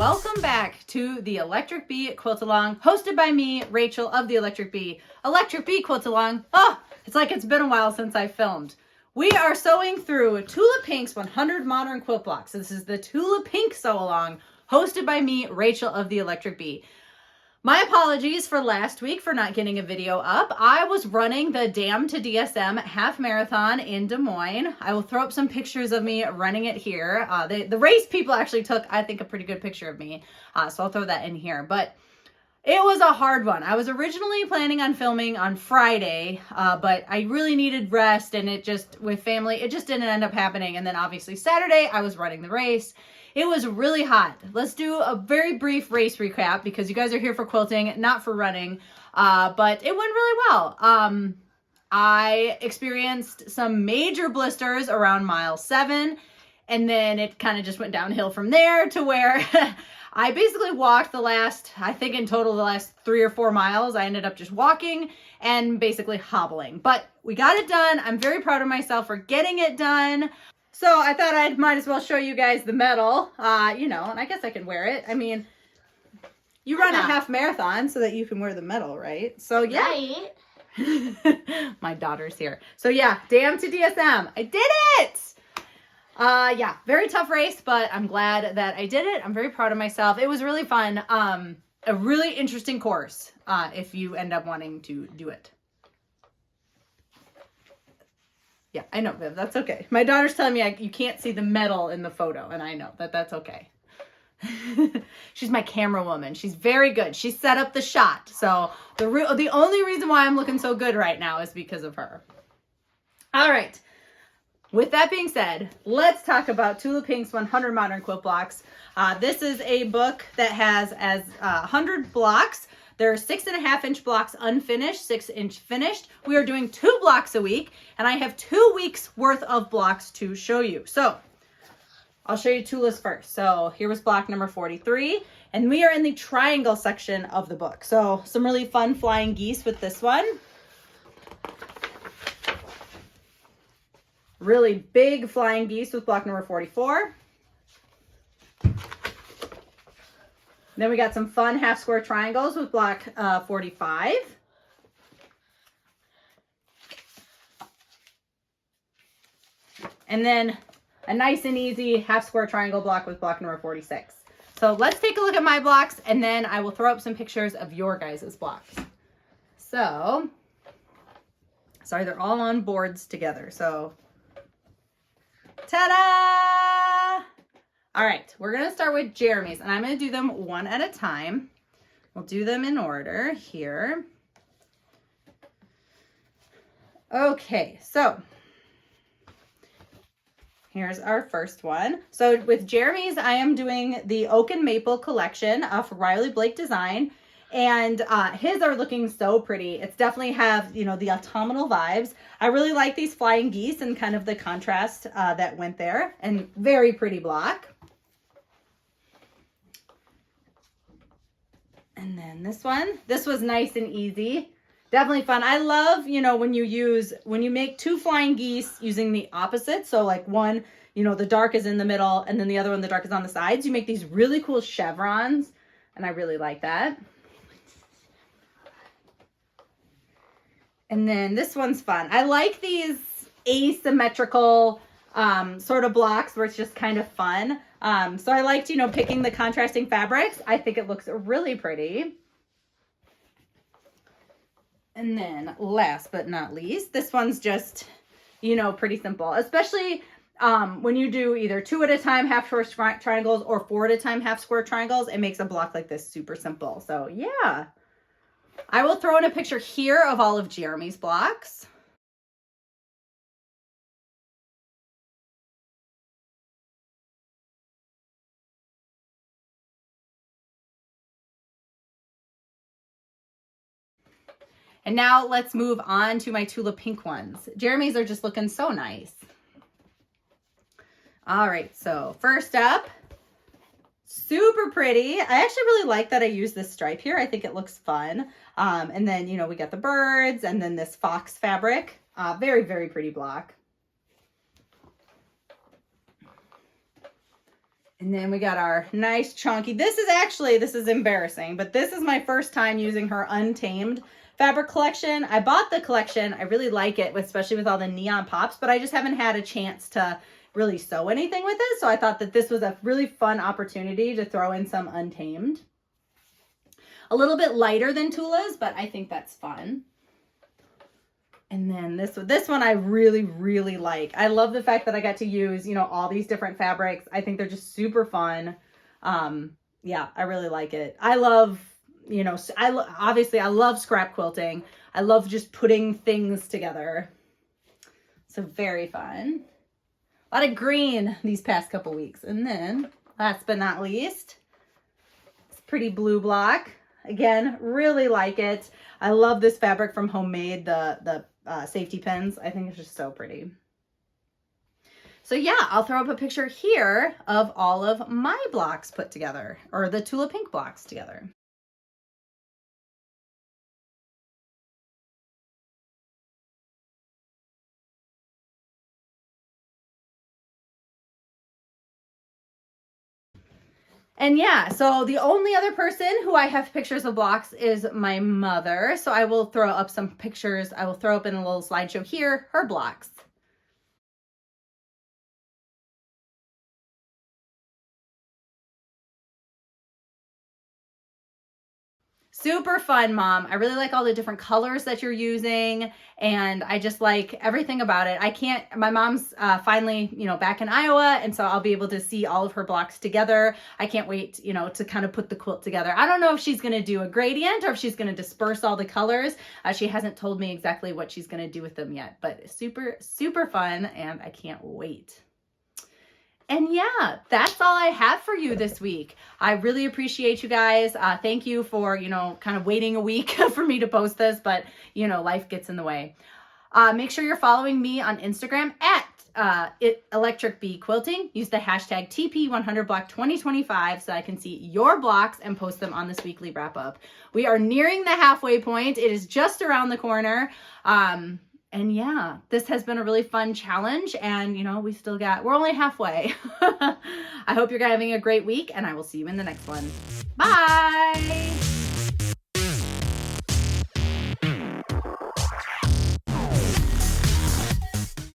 welcome back to the Electric Bee Quilt Along, hosted by me, Rachel of the Electric Bee. Electric Bee Quilt Along. Oh, it's like it's been a while since I filmed. We are sewing through Tula Pink's 100 Modern Quilt Blocks. This is the Tula Pink Sew Along, hosted by me, Rachel of the Electric Bee. My apologies for last week for not getting a video up. I was running the Dam to DSM half marathon in Des Moines. I will throw up some pictures of me running it here. The race people actually took, I think, a pretty good picture of me. So I'll throw that in here. But it was a hard one. I was originally planning on filming on Friday, but I really needed rest, and it just, with family, it just didn't end up happening. And then obviously Saturday, I was running the race. It was really hot. Let's do a very brief race recap because you guys are here for quilting, not for running, but it went really well. I experienced some major blisters around mile 7, and then it kind of just went downhill from there to where I basically walked the last, I think in total the last 3 or 4 miles. I ended up just walking and basically hobbling, but we got it done. I'm very proud of myself for getting it done. So I thought I might as well show you guys the medal, you know, and I guess I can wear it. I mean, you run a half marathon so that you can wear the medal, right? So yeah. Right. My daughter's here. So yeah, Dam to DSM. I did it! Yeah, very tough race, but I'm glad that I did it. I'm very proud of myself. It was really fun. A really interesting course, if you end up wanting to do it. Yeah, I know, Viv. That's okay. My daughter's telling me you can't see the medal in the photo, and I know that that's okay. She's my camera woman. She's very good. She set up the shot. So the only reason why I'm looking so good right now is because of her. All right. With that being said, let's talk about Tula Pink's 100 Modern Quilt Blocks. This is a book that has 100 blocks. There are 6.5-inch blocks unfinished, 6-inch finished. We are doing 2 blocks a week, and I have 2 weeks worth of blocks to show you. So I'll show you Tula's first. So here was block number 43, and we are in the triangle section of the book. So some really fun flying geese with this one. Really big flying geese with block number 44. Then we got some fun half square triangles with block 45. And then a nice and easy half square triangle block with block number 46. So let's take a look at my blocks, and then I will throw up some pictures of your guys' blocks. So, sorry, they're all on boards together. So, ta-da! All right, we're going to start with Jeremy's, and I'm going to do them one at a time. We'll do them in order here. Okay, so here's our first one. So with Jeremy's, I am doing the Oak and Maple collection for Riley Blake Design, and his are looking so pretty. It's definitely have, you know, the autumnal vibes. I really like these flying geese and kind of the contrast that went there, and very pretty block. And then this one, this was nice and easy. Definitely fun. I love, you know, when you make 2 flying geese using the opposite. So like one, you know, the dark is in the middle, and then the other one, the dark is on the sides. You make these really cool chevrons, and I really like that. And then this one's fun. I like these asymmetrical sort of blocks where it's just kind of fun. So I liked, you know, picking the contrasting fabrics. I think it looks really pretty. And then last but not least, this one's just, you know, pretty simple, especially when you do either 2 at a time half square triangles or 4 at a time half square triangles. It makes a block like this super simple. So yeah, I will throw in a picture here of all of Jeremy's blocks. And now let's move on to my Tula Pink ones. Jeremy's are just looking so nice. All right, so first up, super pretty. I actually really like that I use this stripe here. I think it looks fun. And then, you know, we got the birds and then this fox fabric. Very, very pretty block. And then we got our nice chunky, this is embarrassing, but this is my first time using her Untamed fabric collection. I bought the collection. I really like it, especially with all the neon pops, but I just haven't had a chance to really sew anything with it. So I thought that this was a really fun opportunity to throw in some Untamed. A little bit lighter than Tula's, but I think that's fun. And then this one I really, really like. I love the fact that I got to use, you know, all these different fabrics. I think they're just super fun. Yeah, I really like it. I love, you know, obviously I love scrap quilting. I love just putting things together. So very fun. A lot of green these past couple weeks. And then last but not least, this pretty blue block. Again, really like it. I love this fabric from Homemade, the safety pins. I think it's just so pretty. So yeah, I'll throw up a picture here of all of my blocks put together, or the Tula Pink blocks together. And yeah, so the only other person who I have pictures of blocks is my mother. So I will throw up some pictures. I will throw up in a little slideshow here, her blocks. Super fun, Mom. I really like all the different colors that you're using, and I just like everything about it. My mom's finally, you know, back in Iowa, and so I'll be able to see all of her blocks together. I can't wait, you know, to kind of put the quilt together. I don't know if she's going to do a gradient or if she's going to disperse all the colors. She hasn't told me exactly what she's going to do with them yet, but super, super fun, and I can't wait. And yeah, that's all I have for you this week. I really appreciate you guys. Thank you for, you know, kind of waiting a week for me to post this, but, you know, life gets in the way. Make sure you're following me on Instagram at Electric Bee Quilting. Use the hashtag TP100block2025 so I can see your blocks and post them on this weekly wrap up. We are nearing the halfway point. It is just around the corner. And yeah, this has been a really fun challenge, and you know, we're only halfway. I hope you're having a great week, and I will see you in the next one. Bye.